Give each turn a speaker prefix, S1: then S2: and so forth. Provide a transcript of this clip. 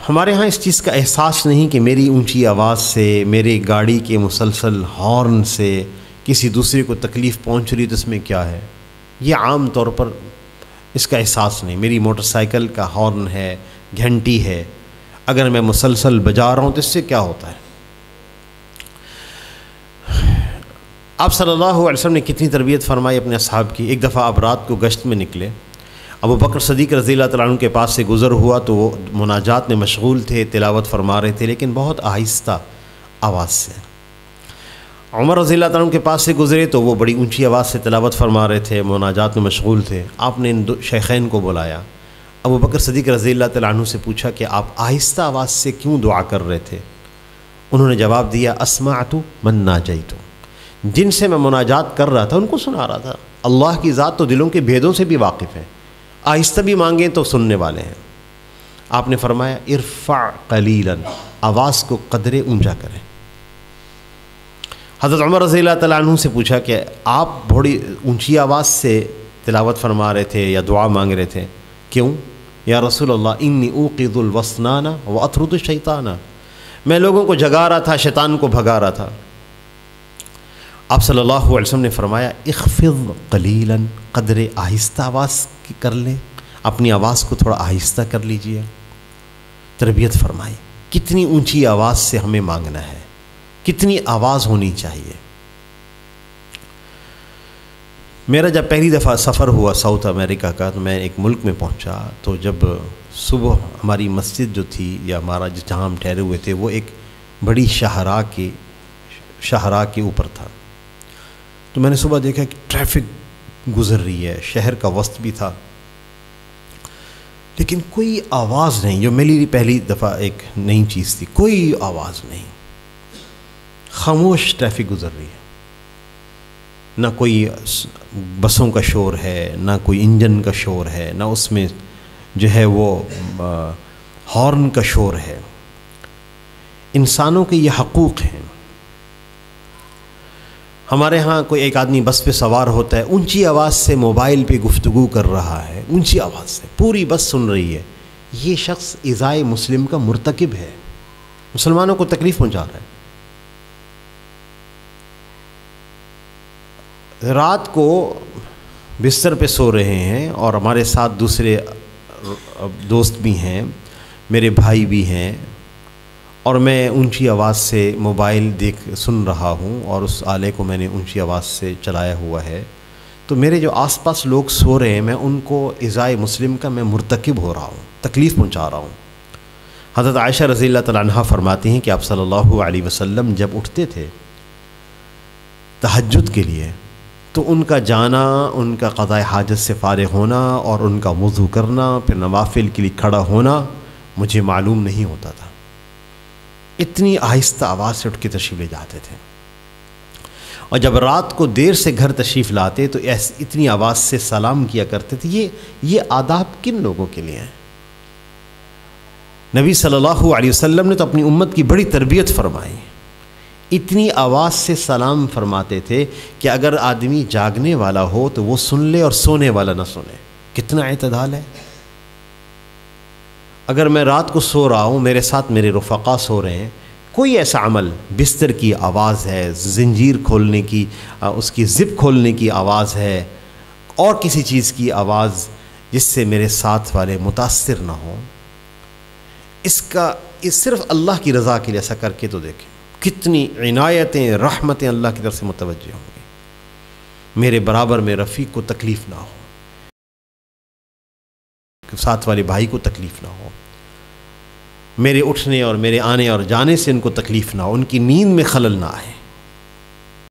S1: ہمارے ہاں اس چیز کا احساس نہیں کہ میری اونچی آواز سے، میری گاڑی کے مسلسل ہارن سے کسی دوسرے کو تکلیف پہنچ رہی تو اس میں کیا ہے. یہ عام طور پر اس کا احساس نہیں. میری موٹر سائیکل کا ہارن ہے، گھنٹی ہے، اگر میں مسلسل بجا رہا ہوں تو اس سے کیا ہوتا ہے. آپ صلی اللہ علیہ وسلم نے کتنی تربیت فرمائی اپنے اصحاب کی. ایک دفعہ آپ رات کو گشت میں نکلے، ابو بکر صدیق رضی اللہ تعالیٰ عنہ کے پاس سے گزر ہوا تو وہ مناجات میں مشغول تھے، تلاوت فرما رہے تھے، لیکن بہت آہستہ آواز سے. عمر رضی اللہ تعالیٰ عنہ کے پاس سے گزرے تو وہ بڑی اونچی آواز سے تلاوت فرما رہے تھے، مناجات میں مشغول تھے. آپ نے ان شیخین کو بلایا. ابو بکر صدیق رضی اللہ تعالیٰ عنہ سے پوچھا کہ آپ آہستہ آواز سے کیوں دعا کر رہے تھے؟ انہوں نے جواب دیا، اسمعت من ناجیت، جن سے میں مناجات کر رہا تھا ان کو سنا رہا تھا. اللہ کی ذات تو دلوں کے بھیدوں سے بھی واقف ہے، آہستہ بھی مانگیں تو سننے والے ہیں. آپ نے فرمایا ارفع قلیلا، آواز کو قدرے اونچا کریں. حضرت عمر رضی اللہ تعالیٰ عنہ سے پوچھا کہ آپ بڑی اونچی آواز سے تلاوت فرما رہے تھے یا دعا مانگ رہے تھے، کیوں؟ یا رسول اللہ انی اوقظ الوسنان واطرد الشیطان، میں لوگوں کو جگا رہا تھا، شیطان کو بھگا رہا تھا. آپ صلی اللہ علیہ وسلم نے فرمایا اخفض قلیلا، قدر آہستہ آواز کر لیں، اپنی آواز کو تھوڑا آہستہ کر لیجئے. تربیت فرمائی. کتنی اونچی آواز سے ہمیں مانگنا ہے، کتنی آواز ہونی چاہیے. میرا جب پہلی دفعہ سفر ہوا ساؤتھ امریکہ کا تو میں ایک ملک میں پہنچا تو جب صبح ہماری مسجد جو تھی یا ہمارا جہاں ہم ٹھہرے ہوئے تھے وہ ایک بڑی شاہراہ کے اوپر تھا. تو میں نے صبح دیکھا کہ ٹریفک گزر رہی ہے، شہر کا وسط بھی تھا، لیکن کوئی آواز نہیں. جو میرے لیے پہلی دفعہ ایک نئی چیز تھی، کوئی آواز نہیں، خاموش ٹریفک گزر رہی ہے. نہ کوئی بسوں کا شور ہے، نہ کوئی انجن کا شور ہے، نہ اس میں جو ہے وہ ہارن کا شور ہے. انسانوں کے یہ حقوق ہیں. ہمارے ہاں کوئی ایک آدمی بس پہ سوار ہوتا ہے، اونچی آواز سے موبائل پہ گفتگو کر رہا ہے، اونچی آواز سے پوری بس سن رہی ہے. یہ شخص ایذائے مسلم کا مرتکب ہے، مسلمانوں کو تکلیف پہنچا رہا ہے. رات کو بستر پہ سو رہے ہیں اور ہمارے ساتھ دوسرے دوست بھی ہیں، میرے بھائی بھی ہیں، اور میں اونچی آواز سے موبائل سن رہا ہوں اور اس آلے کو میں نے اونچی آواز سے چلایا ہوا ہے. تو میرے جو آس پاس لوگ سو رہے ہیں میں ان کو ایذائے مسلم کا میں مرتکب ہو رہا ہوں، تکلیف پہنچا رہا ہوں. حضرت عائشہ رضی اللہ تعالیٰ عنہا فرماتی ہیں کہ آپ صلی اللہ علیہ وسلم جب اٹھتے تھے تہجد کے لیے تو ان کا جانا، ان کا قضاء حاجت سے فارغ ہونا اور ان کا وضو کرنا، پھر نوافل کے لیے کھڑا ہونا مجھے معلوم نہیں ہوتا تھا. اتنی آہستہ آواز سے اٹھ کے تشریف لے جاتے تھے. اور جب رات کو دیر سے گھر تشریف لاتے تو اتنی آواز سے سلام کیا کرتے تھے. یہ آداب کن لوگوں کے لیے ہیں؟ نبی صلی اللہ علیہ وسلم نے تو اپنی امت کی بڑی تربیت فرمائی. اتنی آواز سے سلام فرماتے تھے کہ اگر آدمی جاگنے والا ہو تو وہ سن لے اور سونے والا نہ سنے. کتنا اعتدال ہے. اگر میں رات کو سو رہا ہوں، میرے ساتھ میرے رفقا سو رہے ہیں، کوئی ایسا عمل، بستر کی آواز ہے، زنجیر کھولنے کی، اس کی زپ کھولنے کی آواز ہے، اور کسی چیز کی آواز جس سے میرے ساتھ والے متاثر نہ ہوں، اس صرف اللہ کی رضا کے لیے ایسا کر کے تو دیکھیں کتنی عنایتیں، رحمتیں اللہ کی طرف سے متوجہ ہوں گی. میرے برابر میں رفیق کو تکلیف نہ ہو، ساتھ والے بھائی کو تکلیف نہ ہو، میرے اٹھنے اور میرے آنے اور جانے سے ان کو تکلیف نہ ہو، ان کی نیند میں خلل نہ آئے.